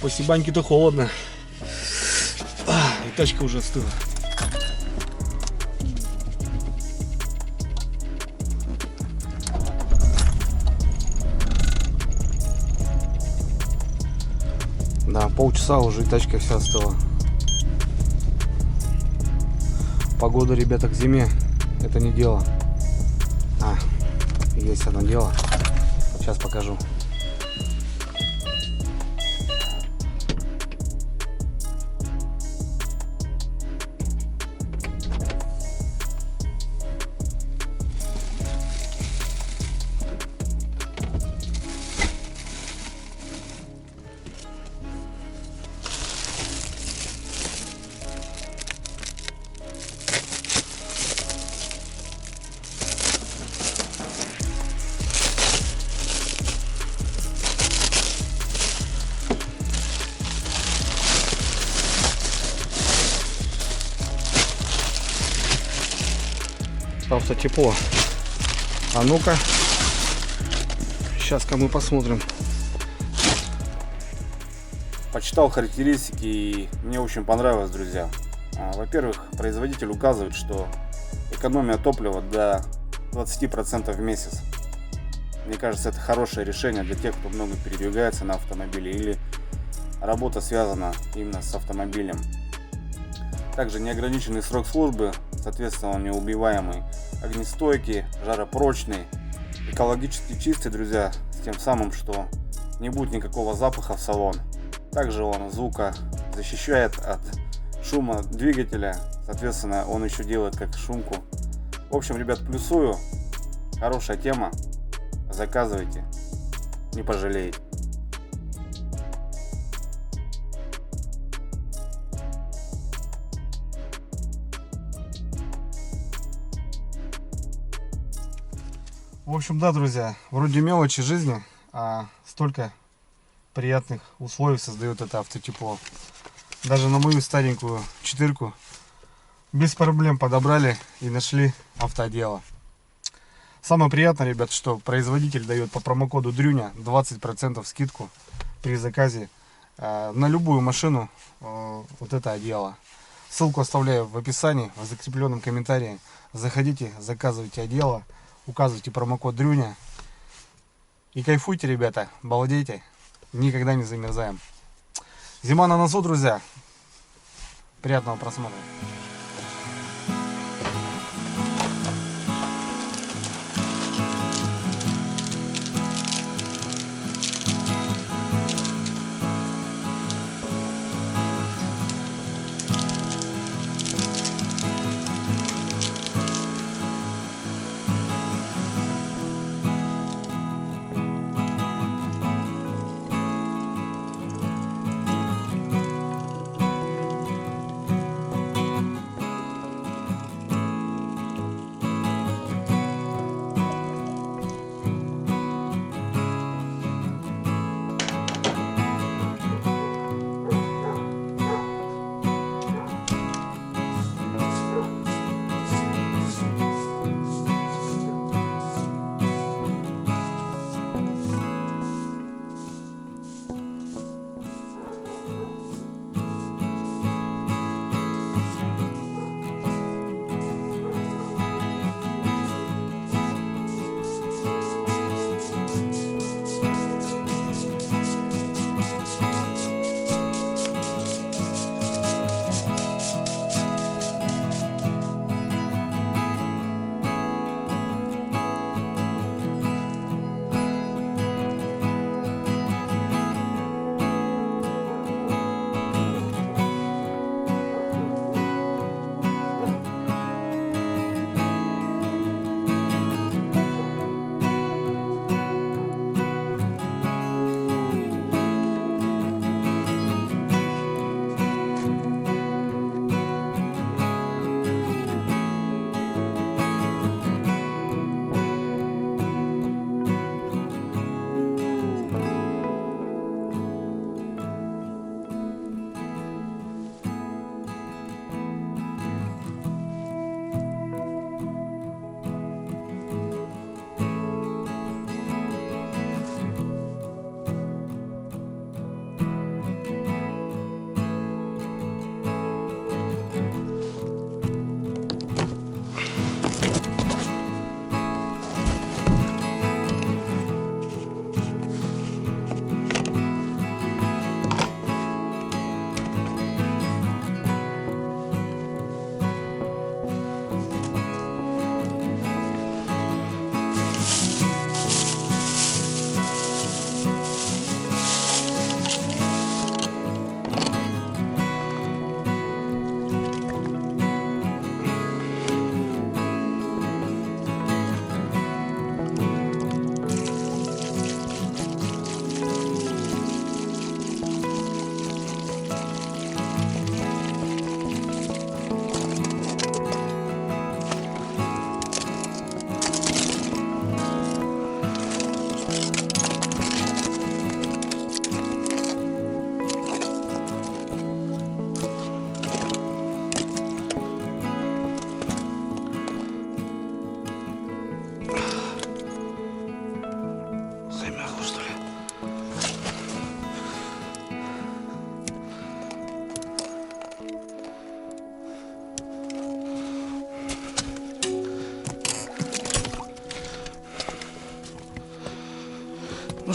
После баньки-то холодно. И тачка уже остыла. Да, полчаса уже и тачка вся остыла. Погода, ребята, к зиме это не дело. Есть одно дело. Сейчас покажу. Стало тепло. А ну-ка, сейчас-ка мы посмотрим. Почитал характеристики и мне очень понравилось, друзья. Во-первых, производитель указывает, что экономия топлива до 20% в месяц. Мне кажется, это хорошее решение для тех, кто много передвигается на автомобиле или работа связана именно с автомобилем. Также неограниченный срок службы, соответственно, он неубиваемый, огнестойкий, жаропрочный, экологически чистый, друзья, с тем самым, что не будет никакого запаха в салон. Также он звука защищает от шума двигателя, соответственно, он еще делает как шумку. В общем, ребят, плюсую, хорошая тема, заказывайте, не пожалеете. В общем, да, друзья, вроде мелочи жизни, а столько приятных условий создает это автотепло. Даже на мою старенькую четырку без проблем подобрали и нашли автодело. Самое приятное, ребят, что производитель дает по промокоду Дрюня 20% скидку при заказе на любую машину вот это одеяло. Ссылку оставляю в описании, в закрепленном комментарии. Заходите, заказывайте одеяло, указывайте промокод Дрюня и кайфуйте, ребята, балдейте, никогда не замерзаем. Зима на носу, друзья. Приятного просмотра.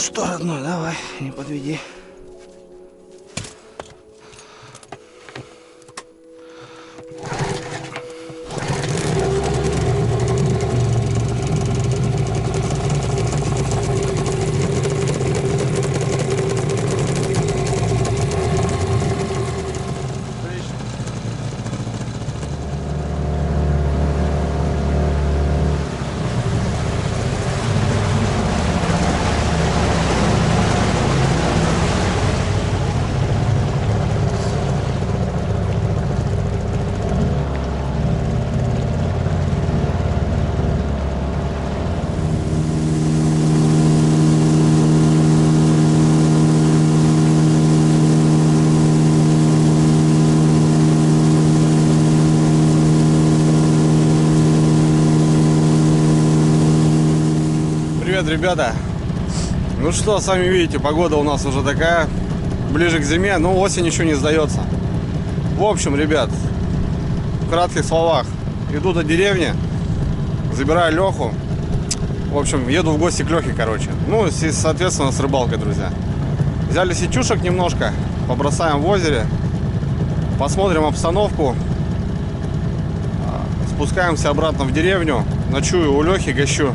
что, родной, давай, не подведи. Привет, ребята! Ну что, сами видите, погода у нас уже такая, ближе к зиме, но осень еще не сдается. В общем, ребят, в кратких словах, иду до деревни, забираю Леху. В общем, еду в гости к Лехе, короче. Ну, и, соответственно, с рыбалкой, друзья. Взяли сетюшек немножко, побросаем в озере, посмотрим обстановку, спускаемся обратно в деревню, ночую у Лехи, гостью.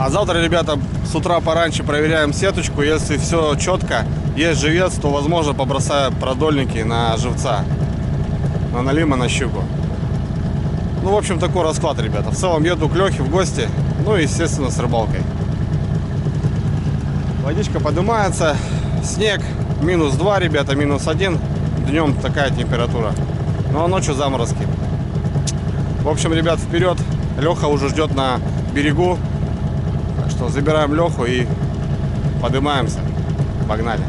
А завтра, ребята, с утра пораньше проверяем сеточку. Если все четко, есть живец, то, возможно, побросаю продольники на живца, на налима, на щуку. Ну, в общем, такой расклад, ребята. В целом еду к Лехе в гости, ну и, естественно, с рыбалкой. Водичка поднимается, снег -2, ребята, -1. Днем такая температура, ну а ночью заморозки. В общем, ребят, вперед. Леха уже ждет на берегу. Так что забираем Леху и поднимаемся. Погнали.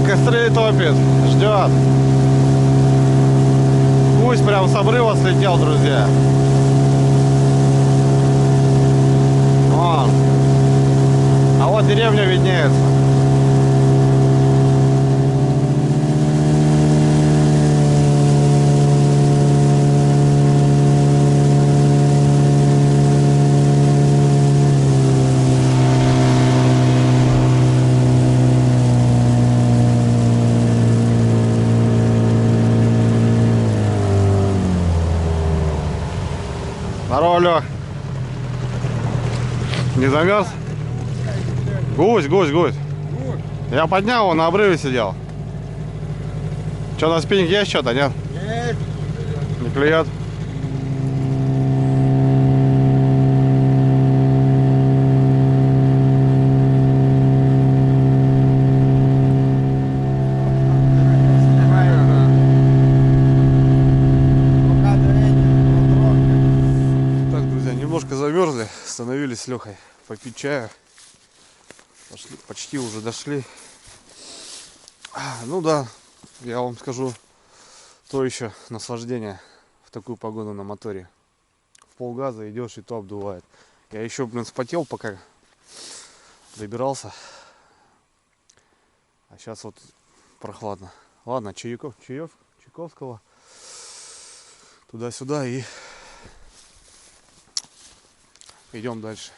Костры топит, ждет. Гусь прям с обрыва слетел, друзья. Вон. А вот деревня виднеется. Здорово, Лёх. Не замерз? Гусь. Я поднял, он на обрыве сидел. Что, на спиннинг есть что-то, нет? Нет. Не клюет? Замерзли, остановились с Лехой попить чаю. Пошли, почти уже дошли. Ну да, я вам скажу, то еще наслаждение в такую погоду на моторе. В полгаза идешь и то обдувает. Я еще, блин, вспотел, пока добирался. А сейчас вот прохладно. Ладно, Чайковского туда-сюда и идем дальше.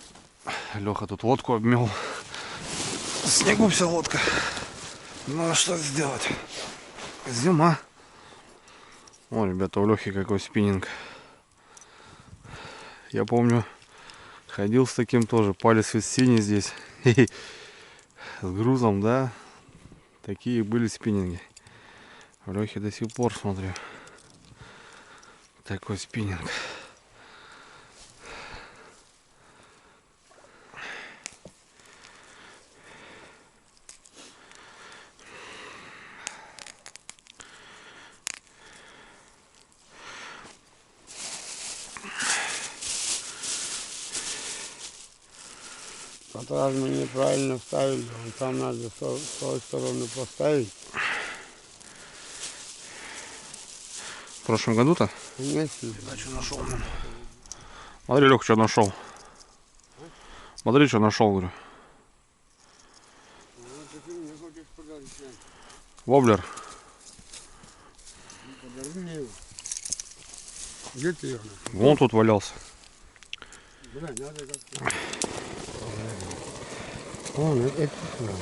Леха тут лодку обмел. В снегу вся лодка. Ну а что сделать? Зима. О, ребята, у Лехи какой спиннинг. Я помню, ходил с таким тоже. Палец весь синий здесь. С грузом, да. Такие были спиннинги. В Лехе до сих пор смотрю. Такой спиннинг. Вот раз мы неправильно ставили, он там надо с той стороны поставить. В прошлом году-то? Конечно. Да, что нашел? Смотри, Лех, что нашел. Смотри, что нашел, говорю. Воблер. Подари мне его. Где ты его? Вон тут валялся. Бля, надо как-то. Вон, это надо.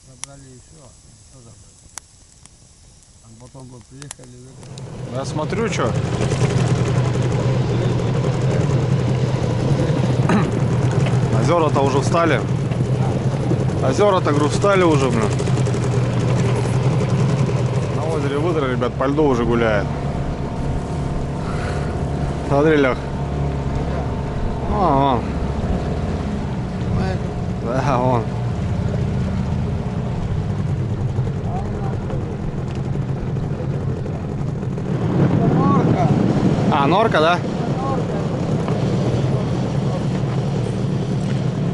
Забрали еще, что забрали? А потом бы приехали. Я смотрю, что. Озера-то уже встали. Озера-то, говорю, встали уже, блин. На озере Выдра, ребят, по льду уже гуляет. Смотри, Лех. Вон. Да, вон. А, норка, да?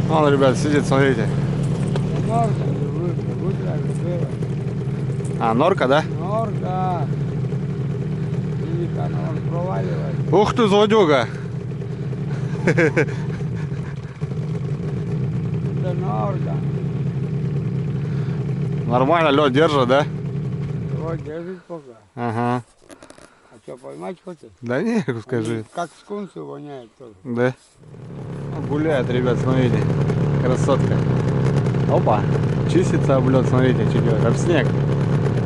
Вон, ребят, сидит, смотрите. А, норка, да? Норка. Великана, он проваливает. Ух ты, злодюга! Это норка. Нормально, лед держит, да? Вот, держит пока. Ага. А что, поймать хочешь? Да не, скажи. Как скунсы воняет тоже. Да. Гуляет, ребят, смотрите. Красотка. Опа. Чистится об лед, смотрите, что делает. Об снег.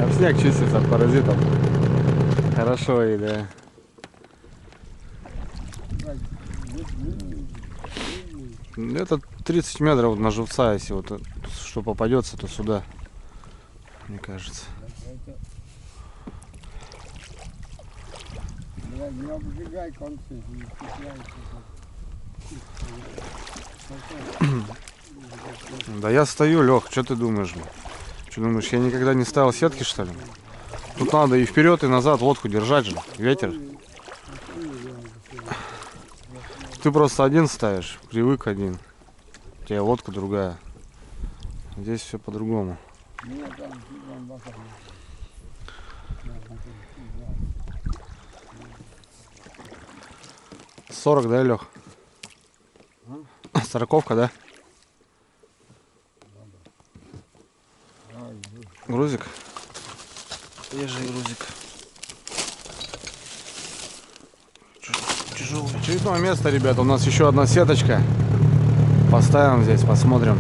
Об снег чистится от паразитов. Хорошо и да. Это 30 метров на живца, если вот что попадется, то сюда. Мне кажется. Блядь, не обжигай концы, не цепляйся. Да я стою, Лех, что ты думаешь? Что думаешь, я никогда не ставил сетки, что ли? Тут надо и вперед, и назад лодку держать же. Ветер. Ты просто один ставишь, привык один. У тебя лодка другая. Здесь все по-другому. 40, да, Лех? 40-ка, да? Грузик? Свежий грузик. Тяжелый. Очередное место, ребята. У нас еще одна сеточка. Поставим здесь, посмотрим.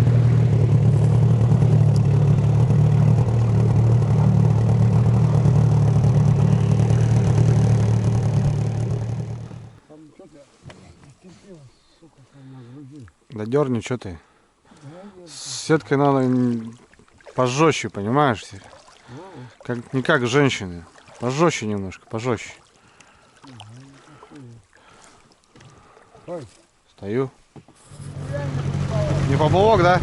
Да дерни, что ты? С сеткой надо пожестче, понимаешь? Как, не как женщины. Пожестче немножко, пожестче. Стою. Не поплавок, да?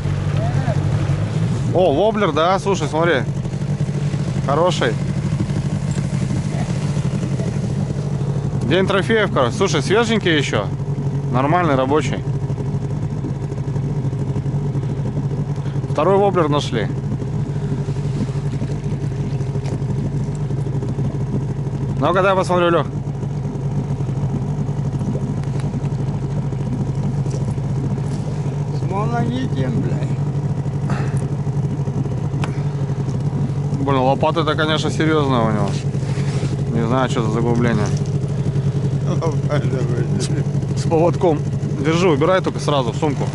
О, воблер, да? Слушай, смотри. Хороший. День трофеев, короче. Слушай, свеженький еще. Нормальный, рабочий. Второй воблер нашли. Ну-ка, дай посмотрю, Лех. С монолитием, блядь. Блин, лопата-то, конечно, серьезная у него. Не знаю, что за заглубление. С поводком. Держи, убирай только сразу в сумку.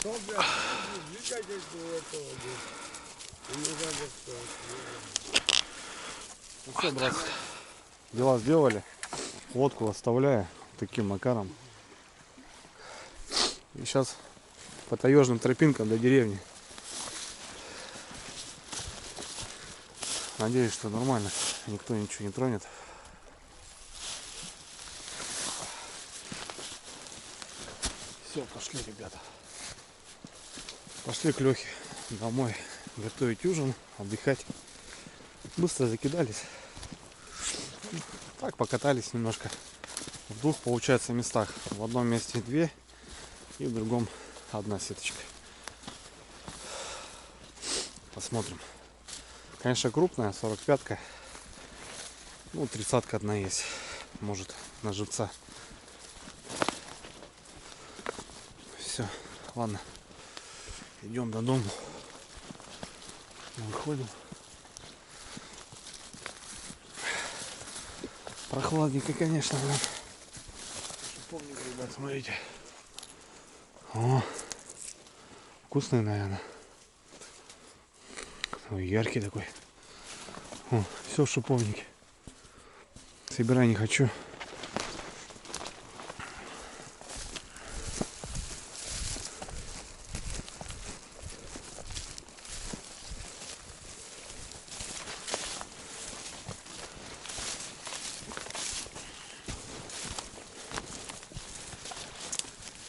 Ну все, брат, дела сделали. Лодку оставляю таким макаром. И сейчас по таежным тропинкам до деревни. Надеюсь, что нормально, никто ничего не тронет. Все, пошли, ребята. Пошли к Лехе домой готовить ужин, отдыхать. Быстро закидались. Так, покатались немножко. В двух, получается, местах. В одном месте 2 и в другом 1 сеточка. Посмотрим. Конечно, крупная, 45-ка. Ну, 30-ка одна есть. Может, на живца. Все, ладно. Идем до дома. Выходим. Прохладненько, конечно, блин. Шиповник, ребят, смотрите. О, вкусный, наверное. Ой, яркий такой. О, все в шиповнике. Собирай не хочу.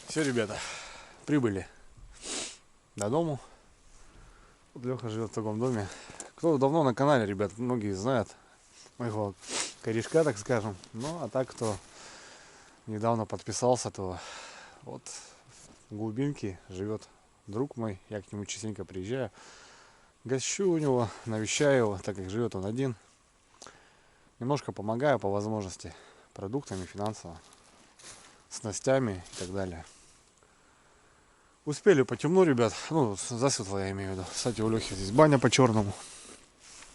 Все, ребята, прибыли до дому. Вот Леха живет в таком доме. Кто давно на канале, ребят, многие знают моего корешка, так скажем. Ну, а так, кто недавно подписался, то вот в глубинке живет друг мой. Я к нему частенько приезжаю. Гощу у него, навещаю его, так как живет он один. Немножко помогаю по возможности продуктами, финансово, снастями и так далее. Успели по темну, ребят. Ну, засветло я имею в виду. Кстати, у Лехи здесь баня по-черному.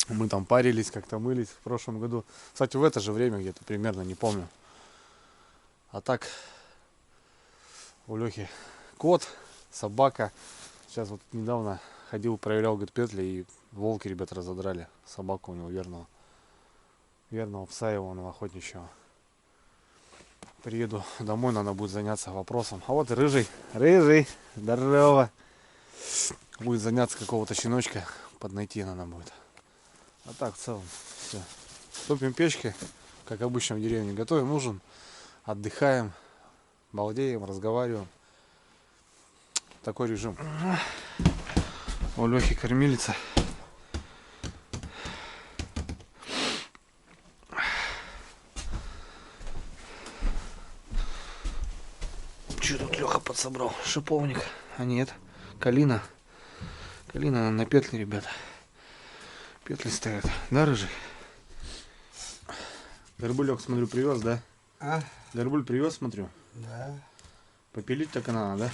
Мы там парились, как-то мылись в прошлом году. Кстати, в это же время где-то примерно, не помню. А так, у Лехи кот, собака. Сейчас вот недавно ходил, проверял, говорит, петли, и волки, ребят, разодрали собаку у него верного. Верного пса его, охотничьего. Приеду домой, надо будет заняться вопросом. А вот и рыжий. Рыжий, здорово. Будет заняться какого-то щеночка, поднайти надо будет. А так, в целом, все. Топим печки, как обычно в деревне. Готовим ужин, отдыхаем, балдеем, разговариваем. Такой режим. У Лехи кормилица. Что тут Леха подсобрал? Шиповник. А нет, калина. Калина на петли, ребята. Петли стоят. Да, рыжий? Горбулек, смотрю, привез, да? А? Горбуль привез, смотрю. Да. Попилить так и надо, да?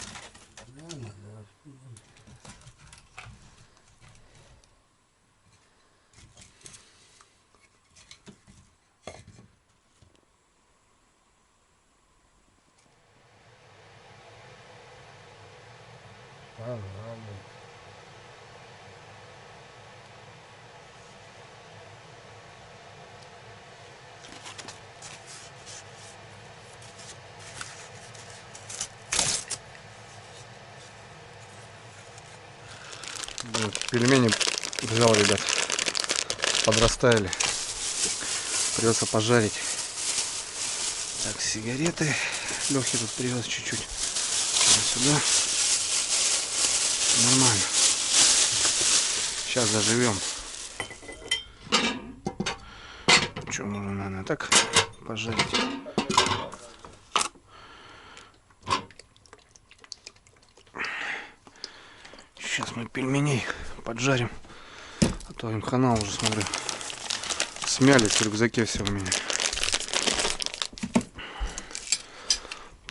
Вот, пельмени взял, ребят, подрастаяли, придется пожарить. Так, сигареты Лехи тут привез чуть-чуть сюда. Нормально, сейчас заживем. Что можно, наверное, так пожарить. Сейчас мы пельменей поджарим. А то им хана уже, смотрю. Смялись в рюкзаке все у меня.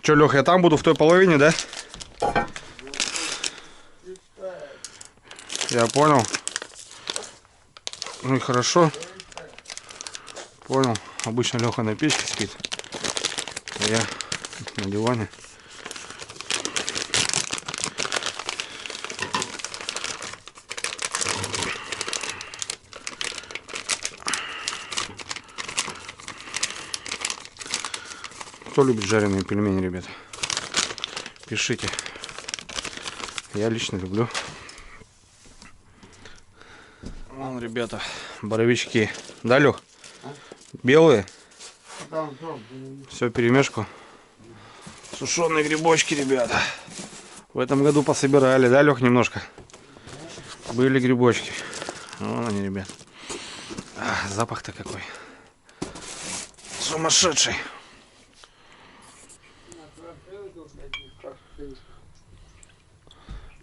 Че, Леха, я там буду в той половине, да? Я понял. Ну и хорошо. Понял. Обычно Леха на печке спит. А я на диване. Кто любит жареные пельмени, ребят? Пишите. Я лично люблю. Вон, ребята, боровички. Да, Лех? Белые? Все перемешку. Сушеные грибочки, ребята. В этом году пособирали, да, Лех, немножко? Были грибочки. Вон они, ребят. Запах-то какой. Сумасшедший.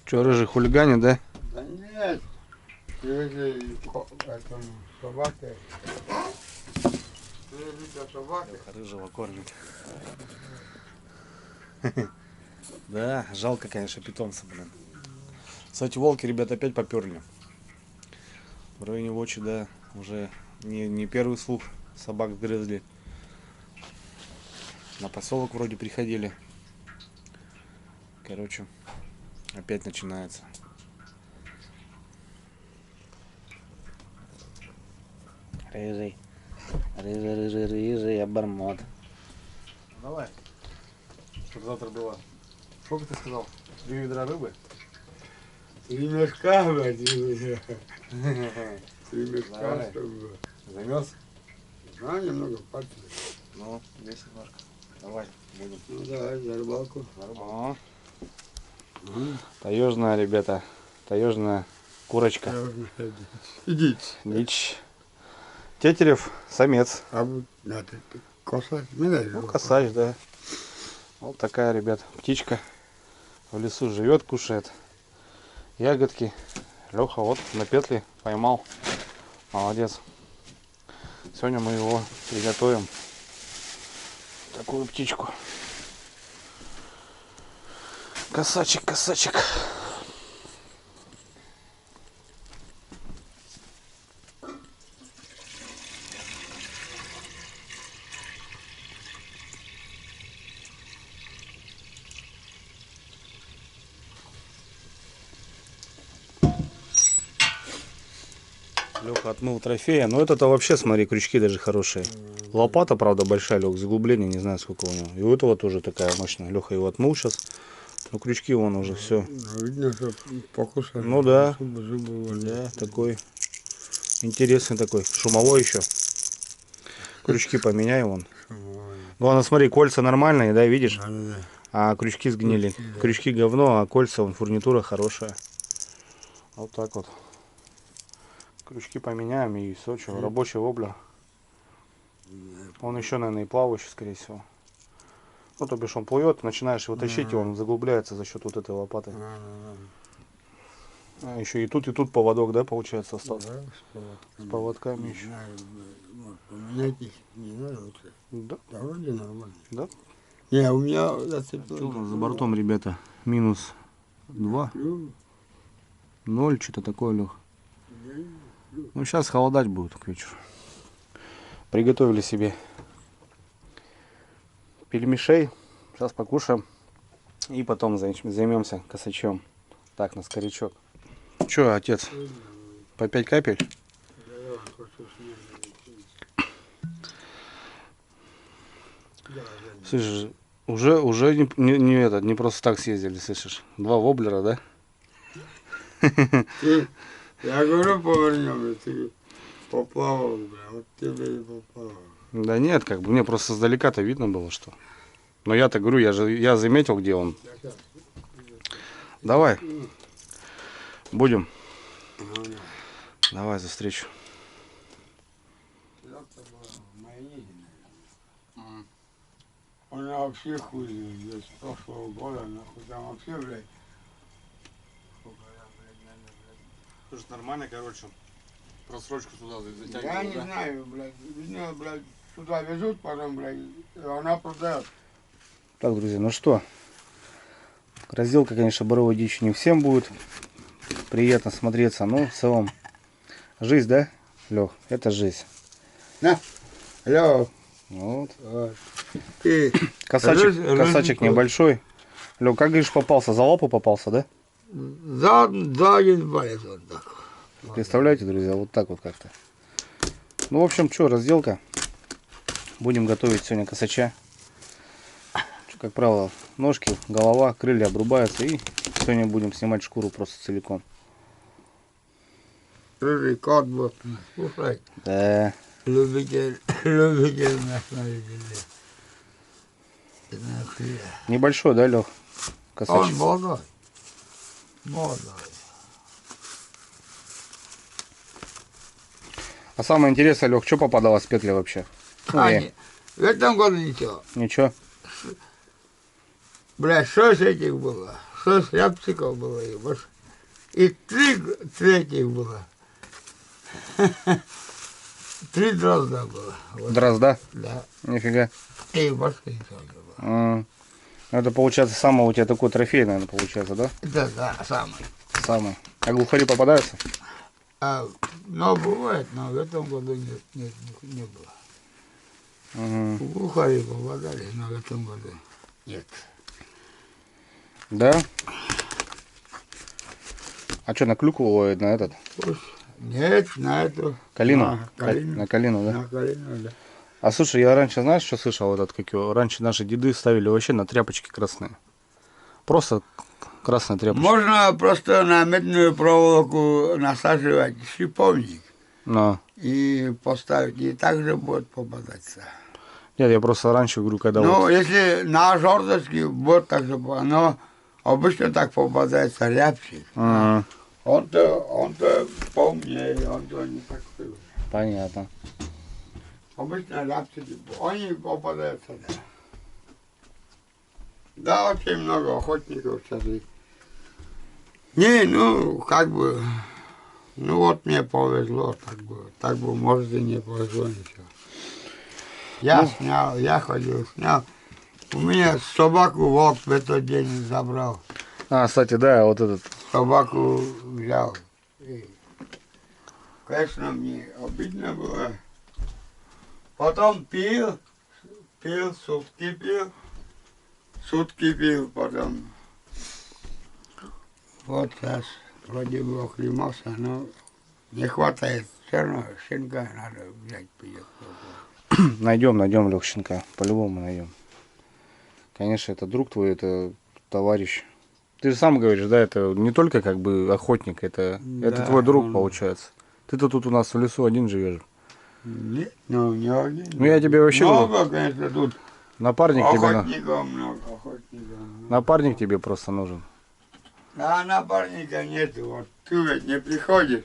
Че, рыжий хулиганит, да? Да нет. Собаки. Рыжего кормит. Да, жалко, конечно, питомца, блин. Кстати, волки, ребят, опять поперли. В районе Вочи, да, уже не первый слух собак грызли. На поселок вроде приходили. Короче, опять начинается. Рыжий, рыжий обормот. Давай. Чтобы завтра было. Сколько ты сказал? 2 ведра рыбы? 3 мешка, блядь. 3 мешка, Давай. чтобы... Замерз? Да, немного пальцев. Ну, весь немножко. Давай, будем. Ну давай, за рыбалку. О. Таежная, ребята. Таежная курочка. Идите. Дичь. Тетерев, самец. А вот надо косать. Ну, Косач, да. Вот такая, ребят, птичка. В лесу живет, кушает ягодки. Леха вот на петли поймал. Молодец. Сегодня мы его приготовим. Такую птичку. Косачек, косачек. Леха отмыл трофея. Но это-то вообще, смотри, крючки даже хорошие. Лопата, правда, большая, Лех, заглубление, не знаю, сколько у него. И у этого тоже такая мощная. Леха его отмыл сейчас. Но крючки вон уже все. Видно, что покусали. Ну да. Зубы Да, такой интересный такой. Шумовой еще. Крючки поменяю вон. Главное, смотри, кольца нормальные, да, видишь? Да. А крючки сгнили. Крючки говно, а кольца, вон, фурнитура хорошая. Вот так вот. Крючки поменяем и все, что, рабочий воблер. Он еще, наверное, и плавающий, скорее всего. Ну, то бишь он плывет, начинаешь его тащить, и он заглубляется за счет вот этой лопаты. А еще и тут поводок, да, получается, остался? С поводками еще. Поменять их не надо лучше. Да. Да, вроде нормально. Да? Не, у меня Что у зацепилось. нас за бортом, ребята? Минус 2, 0, что-то такое, Лех. Ну, сейчас холодать будет к вечеру. Приготовили себе пельмешей. Сейчас покушаем. И потом займемся косачом. Так, на скорячок. Че, отец? По 5 капель? Слышишь, уже не просто так съездили, слышишь? 2 воблера, да? Я говорю, повернем, и ты поплавал, бля, вот тебе и поплавал. Да нет, как бы мне просто издалека-то видно было, что. Но я-то говорю, я заметил, где он. Давай. Будем. Давай за встречу. У меня вообще хуй, блядь, с прошлого года, нахуй, там вообще, блядь. Слушай, нормально, короче, просрочку сюда Я не знаю, блядь, видно, блядь, сюда везут, потом, блядь, и она продает. Так, друзья, ну что, разделка, конечно, боровой дичи не всем будет приятно смотреться, но в целом жизнь, да, Лех, это жизнь. На, алло. Вот. Ты, Косачек небольшой. Лех, как говоришь, попался, за лапу попался, да? за один палец вот так. Представляете, друзья, вот так вот как-то. Ну, в общем, что, разделка. Будем готовить сегодня косача. как правило, ножки, голова, крылья обрубаются. И сегодня будем снимать шкуру просто целиком. Рыжий кот вот, слушай, Да. любитель нас видели. Небольшой, да, Лех? Он молодой. Молодой. А самое интересное, Лех, что попадалось в петли вообще? В этом году ничего. Ничего. Бля, 6 этих было. 6 рябчиков было. И 3 третьих было. 3 дрозда было. Вот. Дрозда? Да. Нифига. И больше ничего не было. Это получается самый у тебя такой трофей, наверное, получается, да? Это да, самый. Самый. А глухари попадаются? Но бывает, но в этом году не было. Глухари попадались, но в этом году нет. Да? А что, на клюкву ловит, на этот? Нет, на эту. Калину? Калину. На калину, да? На калину, да. А слушай, я раньше, знаешь, что слышал? Вот как его? Раньше наши деды ставили вообще на тряпочки красные. Просто красная тряпочка. Можно просто на медную проволоку насаживать шиповник Но. и поставить, и так же будет попадаться. Нет, я просто раньше говорю, когда Ну, вот... если на жердочке будет так же, но обычно так попадается рябчик. Ага, Он-то поумнее, он-то не такой. понятно. Обычно рябчики, они попадаются, да. Да, очень много охотников сейчас. Не, ну, как бы, ну вот мне повезло, так бы, может, и не повезло ничего. Я снял, я ходил, снял. У меня собаку волк в этот день забрал. А, кстати, да, вот этот. Собаку взял. И, конечно, мне обидно было. Потом пил, сутки пил, потом. Вот сейчас вроде бы оклемался, но не хватает. Все равно щенка надо взять, придет. Найдем, Лех, щенка. По-любому найдем. Конечно, это друг твой, это товарищ. Ты же сам говоришь, да, это не только как бы охотник, это твой друг, получается. Ты-то тут у нас в лесу один живешь. Нет, ну не один. Ну я тебе вообще много, конечно, тут напарник тебе, охотников много, охотников. напарник тебе просто нужен. А напарника нету, вот ты ведь не приходишь.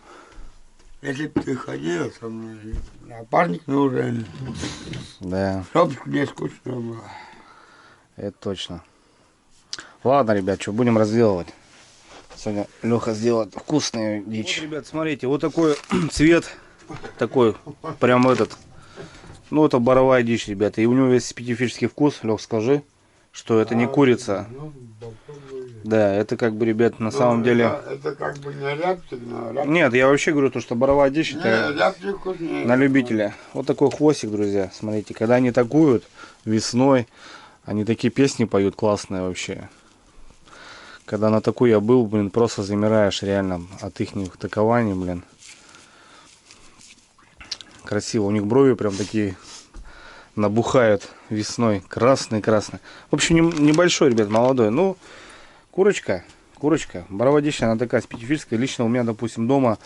Если бы ты ходил со мной, напарник нужен, Да, чтоб не скучно было. это точно. Ладно, ребят, что будем разделывать. Сегодня Леха сделает вкусную дичь. Вот, ребят, смотрите, вот такой цвет, такой, прям этот. Ну, это боровая дичь, ребята. И у него весь специфический вкус. Лех, скажи, что это не курица. Да, это как бы, ребят, на самом деле... Это как бы не рябчик, но рябчик. Нет, я вообще говорю, то, что боровая дичь, Не, это рябчик вкуснее. на любителя. Вот такой хвостик, друзья. Смотрите, когда они такуют весной, они такие песни поют классные вообще. Когда на такую я был, блин, просто замираешь реально от их такований, блин. Красиво. У них брови прям такие набухают весной. Красный-красный. В общем, небольшой, ребят, молодой. Ну, курочка. Боровая дичь, она такая специфическая. Лично у меня, допустим, дома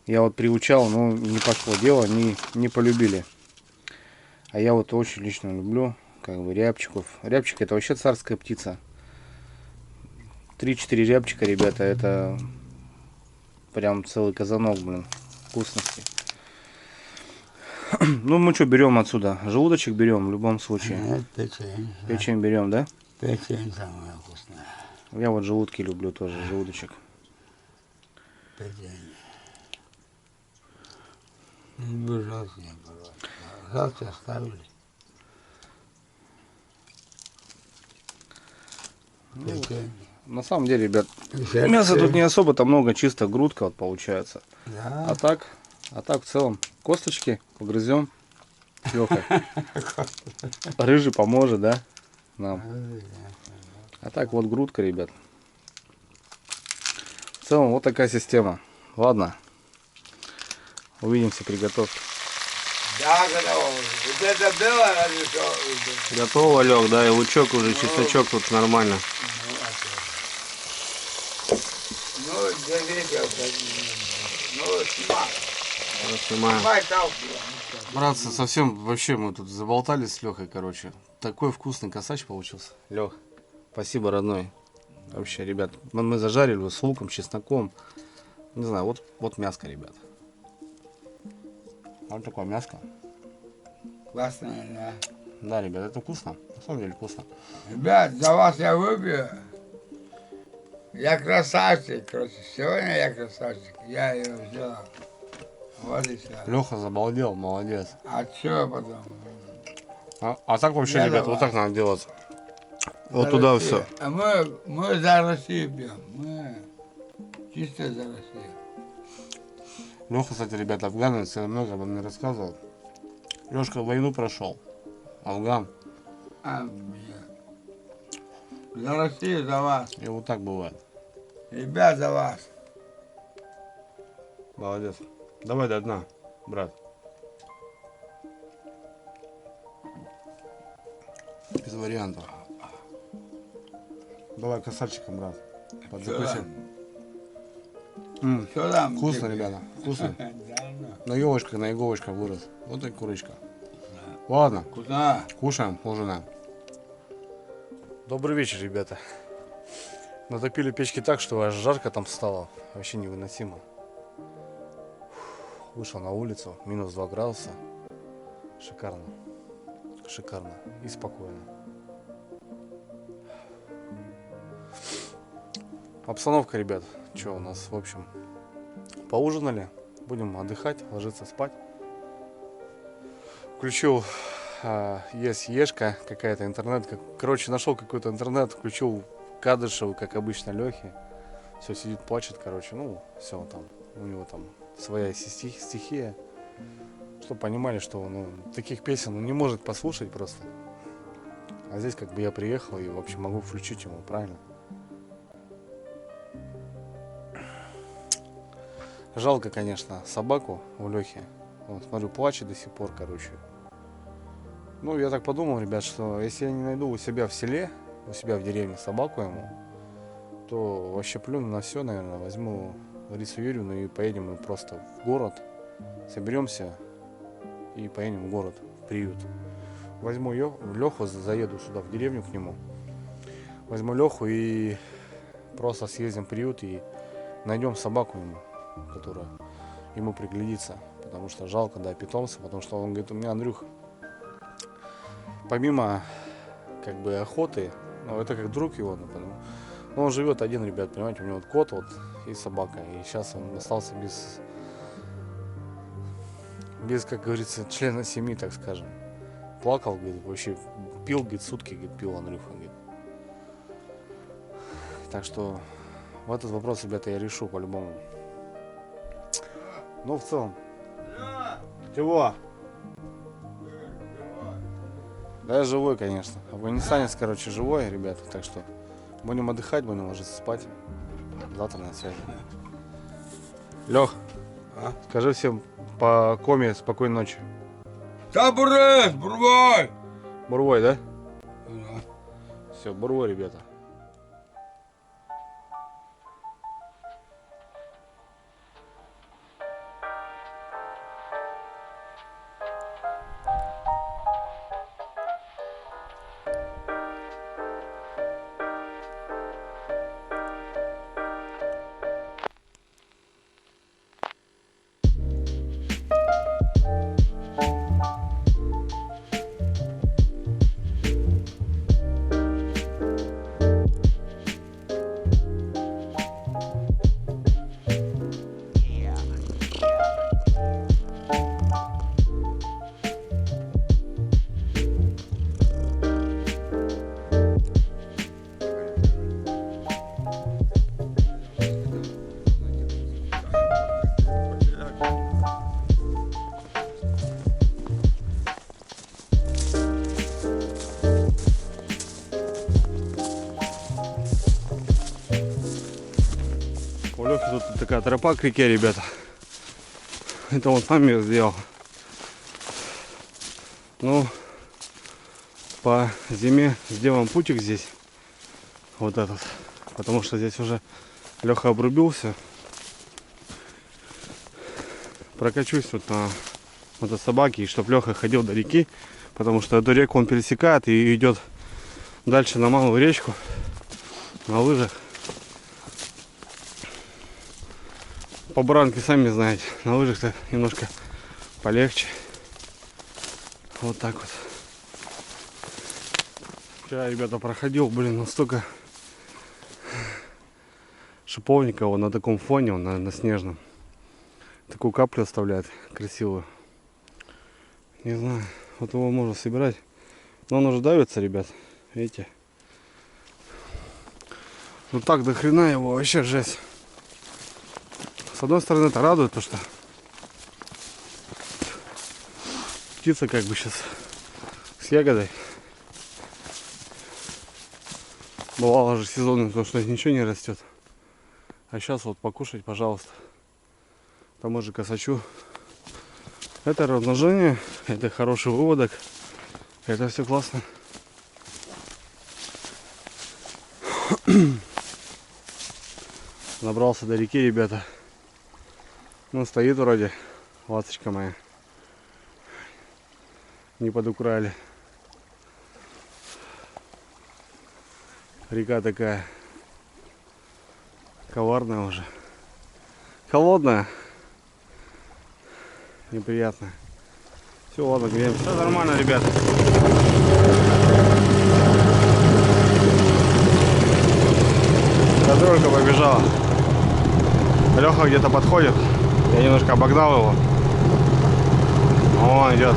я вот приучал, но не пошло дело, не полюбили. А я вот очень лично люблю, как бы, рябчиков. Рябчик — это вообще царская птица. 3-4 рябчика, ребята, это прям целый казанок, блин, вкусности. Ну, мы что берем отсюда? Желудочек берем в любом случае. Нет, печень. Печень берем, да? Печень самая вкусная. Я вот желудки люблю тоже, желудочек. Печень. Ужасно, короче. Завтра оставили. Печень. На самом деле, ребят, мяса тут не особо-то много, чисто грудка вот получается. Да. А так в целом косточки погрызем. Лёха. Рыжий поможет, да? Нам. А так вот грудка, ребят. В целом вот такая система. Ладно. Увидимся при готовке. Да, готово. Вот это было, разве что... Готово, Лех, да, и лучок уже, чесночок тут нормально. Ну, держите, ну, снимай. Снимаем. Снимай там. Братцы, совсем вообще мы тут заболтались с Лехой, короче. Такой вкусный косач получился. Лех, спасибо, родной. Вообще, ребят, мы зажарили его с луком, чесноком. Не знаю, вот мяско, ребят. Вот такое мяско. Классная, да. Да, ребят, это вкусно. На самом деле вкусно. Ребят, за вас я выпью. Я красавчик, короче. Сегодня я красавчик. Я ее взял. Вот и все. Леха забалдел, молодец. А что потом? А так вообще, Я ребят, давай. вот так надо делать. Вот За туда Россию. все. А мы за Россию бьем. Мы чисто за Россию. Леха, кстати, ребят, афганец, я много обо мне рассказывал. Лешка войну прошел. Афган. А, за Россию, за вас. И вот так бывает. Ребят, за вас. Молодец. Давай до дна, брат. Без вариантов. Давай косарчиком, брат. Подзакусим. Что там? Вкусно, ребята, вкусно. Да, ну. На иголочках вырос. Вот и курочка. Ладно, Куда? кушаем, ужинаем. Добрый вечер, ребята. Натопили печки так, что аж жарко там стало. Вообще невыносимо. Вышел на улицу, минус 2 градуса. Шикарно. Шикарно и спокойно. Обстановка, ребят. Что у нас, в общем, поужинали. Будем отдыхать, ложиться спать. Включил, есть ешка какая-то, интернет. Короче, нашел какой-то интернет, включил Кадышеву, как обычно, Лехи. Все, сидит, плачет, короче. Ну, все там, у него там своя стихия. Чтобы понимали, что таких песен он не может послушать просто. А здесь как бы я приехал и, в общем, могу включить ему, правильно? Жалко, конечно, собаку у Лехи. Вот, смотрю, плачет до сих пор, короче. Ну, я так подумал, ребят, что если я не найду у себя в селе, у себя в деревне собаку ему, то вообще плюну на все, наверное, возьму Ларису Юрьевну и поедем просто в город, соберемся и поедем в город, в приют. Возьму Леху, заеду сюда в деревню к нему, возьму Леху и просто съездим в приют и найдем собаку ему, которая ему приглядится, потому что жалко, да, питомца, потому что он говорит, у меня, Андрюх, помимо как бы охоты, ну, это как друг его, например, но он живет один, ребят, понимаете, у него вот кот вот и собака, и сейчас он остался без, как говорится, члена семьи, так скажем. Плакал, говорит, вообще пил, говорит, сутки, говорит, пил Андрюха, говорит. Так что в этот вопрос, ребята, я решу по-любому. Ну, в целом. Чего? Да, я живой, конечно. Афганистанец, короче, живой, ребята. Так что будем отдыхать, будем ложиться спать. Завтра на связи. Лех, скажи всем по коме спокойной ночи. Табурет, бурбай! Бурвой, да? Все, бурвой, ребята. У Лехи тут такая тропа к реке, ребята. Это он сам ее сделал. Ну, по зиме сделаем путик здесь. Вот этот. Потому что здесь уже Леха обрубился. Прокачусь вот на мотособаке, и чтоб Леха ходил до реки. Потому что эту реку он пересекает и идет дальше на малую речку. На лыжах. По баранке, сами знаете, на лыжах-то немножко полегче. Вот так вот. Вчера, ребята, проходил, блин, настолько шиповника вот на таком фоне, он на снежном. Такую каплю оставляет красивую. Не знаю, вот его можно собирать. Но он уже давится, ребят. Видите? Ну так до хрена его, вообще жесть. С одной стороны это радует, то что птица как бы сейчас с ягодой. Бывало же сезонно, потому что ничего не растет. А сейчас вот покушать, пожалуйста. Тому же косачу. Это размножение, это хороший выводок. Это все классно. Набрался до реки, ребята. Ну, стоит вроде ласточка моя. Не подукрали. Река такая коварная уже. Холодная. Неприятная. Все, ладно, греем. Все нормально, ребята. Кадролька побежала. Леха где-то подходит. Я немножко обогнал его. Он идет.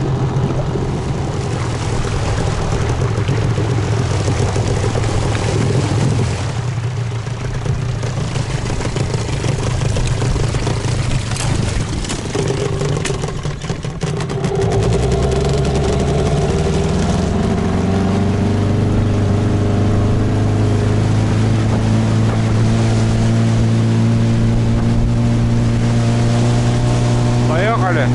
Поехали.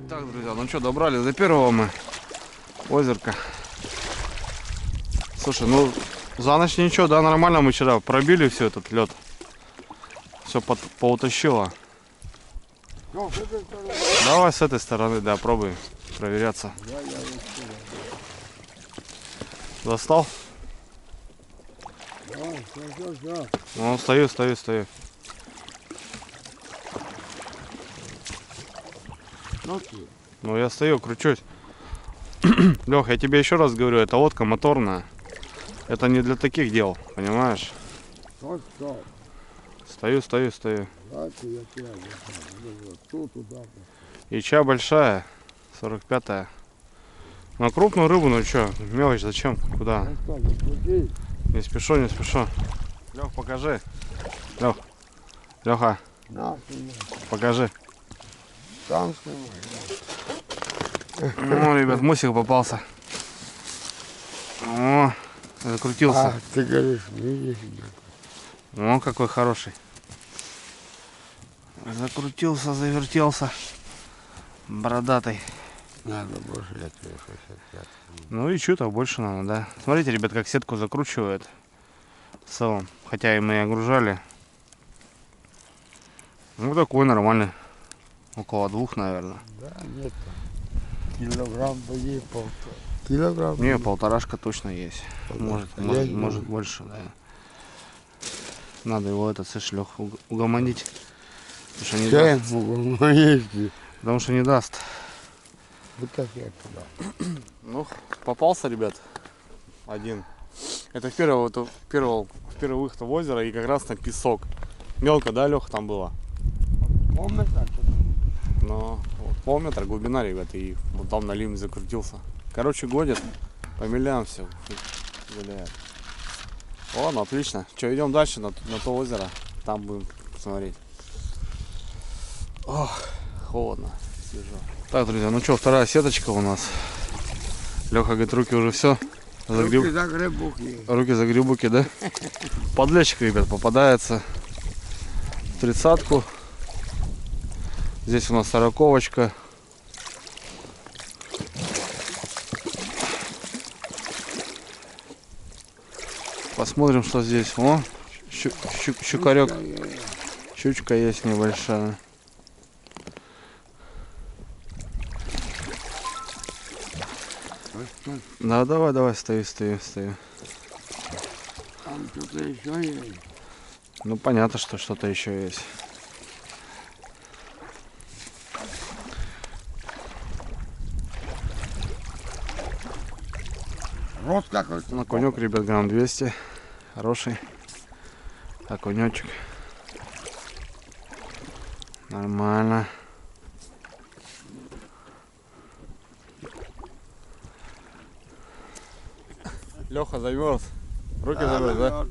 Так, друзья, ну что, добрались до первого мы озерка. Слушай, ну за ночь ничего, да, нормально мы вчера пробили все этот лед. Все поутащило. Давай с этой стороны, да, пробуй проверяться. Достал? Ну, стою. Ну, я стою, кручусь. Лех, я тебе еще раз говорю, это лодка моторная. Это не для таких дел, понимаешь? Стою. Давайте я тебя вот тут, туда. Ича большая, 45-я. На крупную рыбу, ну что, мелочь зачем? Куда? Не спешу. Лех, покажи. Леха, покажи. Там снимай. О, ребят, мусик попался. О, закрутился. А, ты говоришь, видишь? О, какой хороший. Закрутился, завертелся. Бородатый. Надо больше, я тебе 65. Ну и что-то больше надо, да. Смотрите, ребят, как сетку закручивает. В целом. Хотя и мы огружали. Ну такой нормальный. Около 2, наверное. Да, нет. Килограмм по ей полтора. Килограмм? Не, полторашка точно есть. Может больше, да. Надо его слышь, Лех, угомонить. Потому что не даст. Потому что не даст. Вот так я туда. Ну, попался, ребят. Один. Это первый выход в озеро и как раз на песок. Мелко, да, Леха, там было? Полметра? Ну, вот полметра глубина, ребят, и вот там налим закрутился. Короче, годит. По милям все гуляет. Ладно, отлично. Что, идем дальше на то озеро. Там будем смотреть. Ох, холодно, свежо. Так, друзья, ну что, вторая сеточка у нас. Леха говорит, руки уже все. Руки за грибуки. Руки за грибуки, да? Подлещик, ребят, попадается в 30-ку. Здесь у нас 40-очка. Посмотрим, что здесь. О, щукарек. Щучка есть небольшая. Да, давай, стою. Там что-то еще есть. Ну, понятно, что что-то еще есть. Рост какой-то. Ну, окунек, ребят, грамм 200. Хороший окунечек. Нормально. Леха замерз. Руки замерз, да?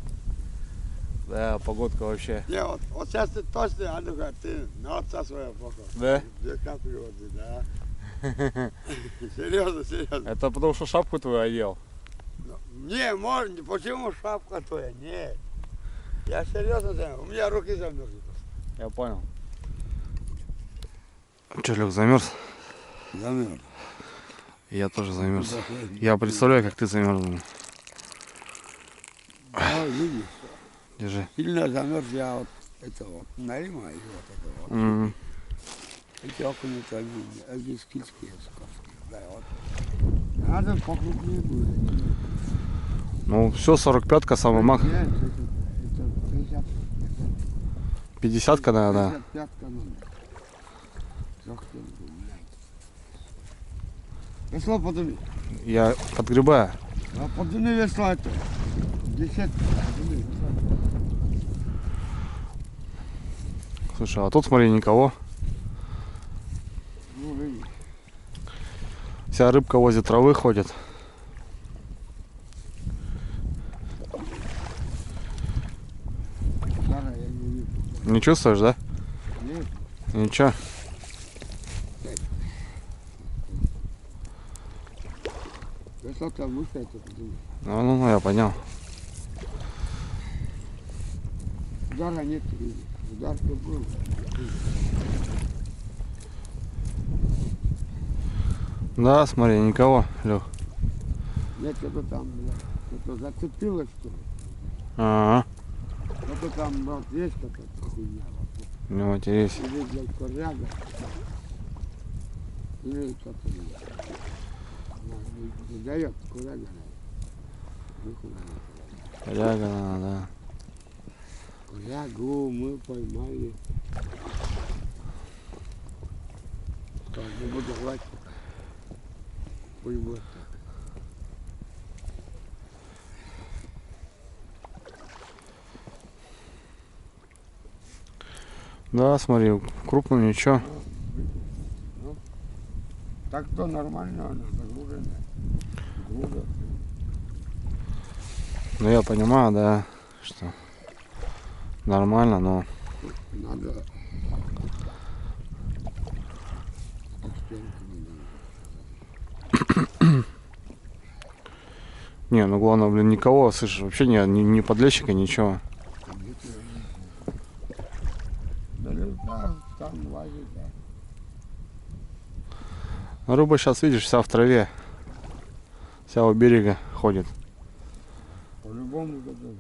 Да, погодка вообще. Не, вот сейчас ты точно, а ну-ка, ты на отца своего похож. Да? 2 капли воды, да. Серьезно. Это потому что шапку твою одел. Не, можно, почему шапка твоя? Нет. Я серьезно знаю, у меня руки замерзли. Я понял. Че, Лех, замерз? Замерз. Я тоже замерз. Я представляю, как ты замерз. Да, видишь, Держи. сильно замерз, я вот это вот налимаю вот это вот. Эти окна это они скильские, скорские. Да, вот. Надо покрупнее будет. Ну, все, 45-ка, самый мах. Нет, это 50. 50-ка, наверное, 55-ка надо. Захтенку, блядь. Весло подними. Я подгребаю. А подними весло это. 10. Подними весло. Слушай, а тут, смотри, никого. Ну, видишь. Вся рыбка возле травы ходит. Жара я не вижу. Не чувствуешь, да? Нет. Ничего. Весло там выше это подними. Ну, я понял. Удара нет, видишь. Удар-то был. Да, смотри, никого, Лех. Нет, что-то там, блядь. Что-то зацепилось, что ли. Ага. Что-то там, брат, есть какая-то хуйня. Не матерись. Или, блядь, коряга. Или что-то, блядь. Не дает, коряга. Коряга надо, да. Корягу мы поймали. Так, не буду звать. Пусть будет так. Да, смотри, крупно ничего. Ну, так то нормально, она загруженная. Груза. Ну я понимаю, да, что нормально, но Надо. По стенке надо. не, ну главное, блин, никого, слышишь, вообще ни подлещика, ничего. Да, да, там лазит, да. Ну, рыба сейчас, видишь, вся в траве, вся у берега ходит. По-любому это тоже.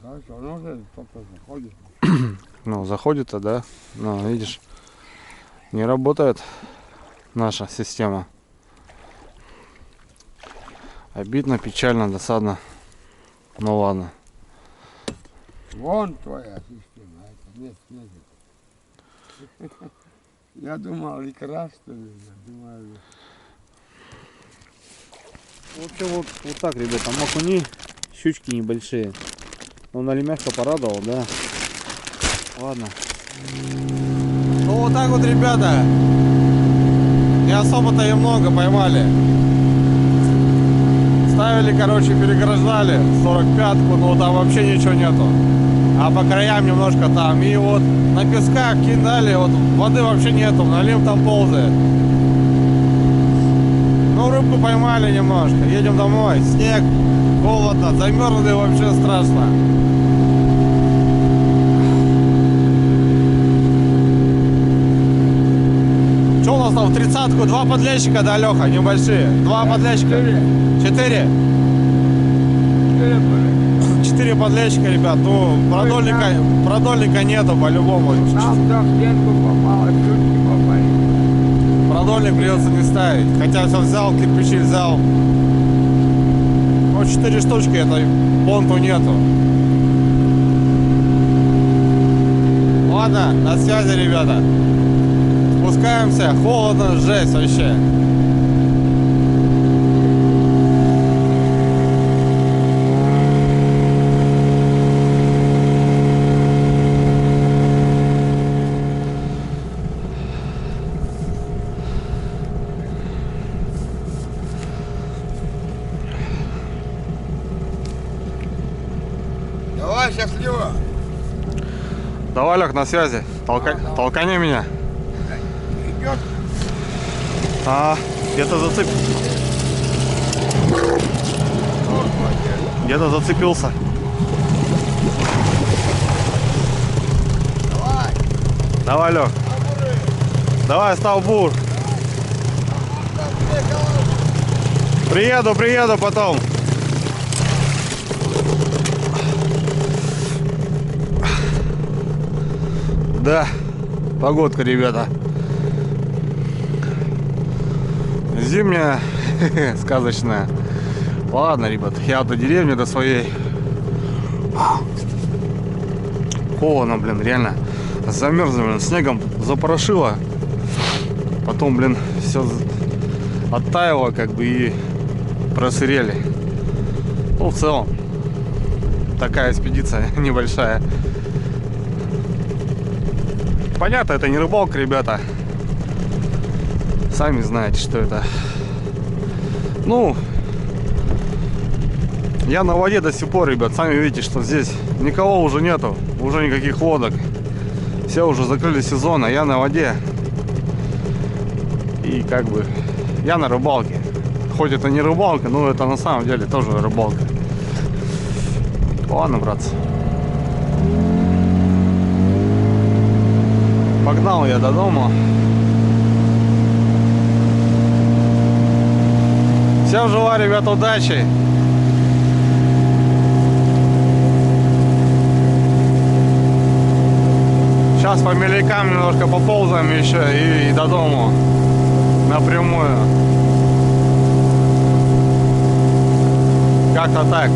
Да, все равно же кто-то заходит. Ну, заходит-то, да, ну, видишь, не работает наша система. Обидно, печально, досадно. Ну ладно. Вон твоя система, а это нет. Я думал, икра, что ли, я думаю. В общем, вот так, ребята, окуни, щучки небольшие. Ну, на лемяшка порадовал, да. Ладно. Ну, вот так вот, ребята. Не особо-то и много поймали. Ставили, короче, переграждали 45-ку, но там вообще ничего нету. А по краям немножко там. И вот на песках кидали, вот воды вообще нету, налим там ползает. Ну, рыбку поймали немножко. Едем домой. Снег, холодно, замерзли, вообще страшно. Что у нас там в 30-ку? 2 подлещика, да, Леха, небольшие? 2 подлещика? 4? 4 подлещика, ребят. Ну, продольника нету по-любому. Нам за стенку попало, чуть попали. Продольник придется не ставить. Хотя все взял, кирпичи взял. Ну, 4 штучки, это понту нету. Ладно, на связи, ребята. Спускаемся, холодно, жесть вообще. Давай, счастливо. Давай, Лех, на связи. Толкани меня. Идет. Где-то Где-то зацепился. Давай. Давай, Лех. Давай, став бур. Приеду потом. Да, погодка, ребята. Зимняя, сказочная. Ладно, ребят, я до деревни, до своей. Холодно, блин, реально. Замерзли, блин, снегом запорошило. Потом, блин, все оттаяло, как бы, и просырели. Ну, в целом, такая экспедиция небольшая. Понятно, это не рыбалка, ребята. Сами знаете, что это. Ну, я на воде до сих пор, ребят. Сами видите, что здесь никого уже нету. Уже никаких лодок. Все уже закрыли сезон, а я на воде. И как бы я на рыбалке. Хоть это не рыбалка, но это на самом деле тоже рыбалка. Ладно, братцы. Погнал я до дома. Всем желаю, ребят, удачи. Сейчас по мелякам немножко поползаем еще и до дома напрямую. Как-то так.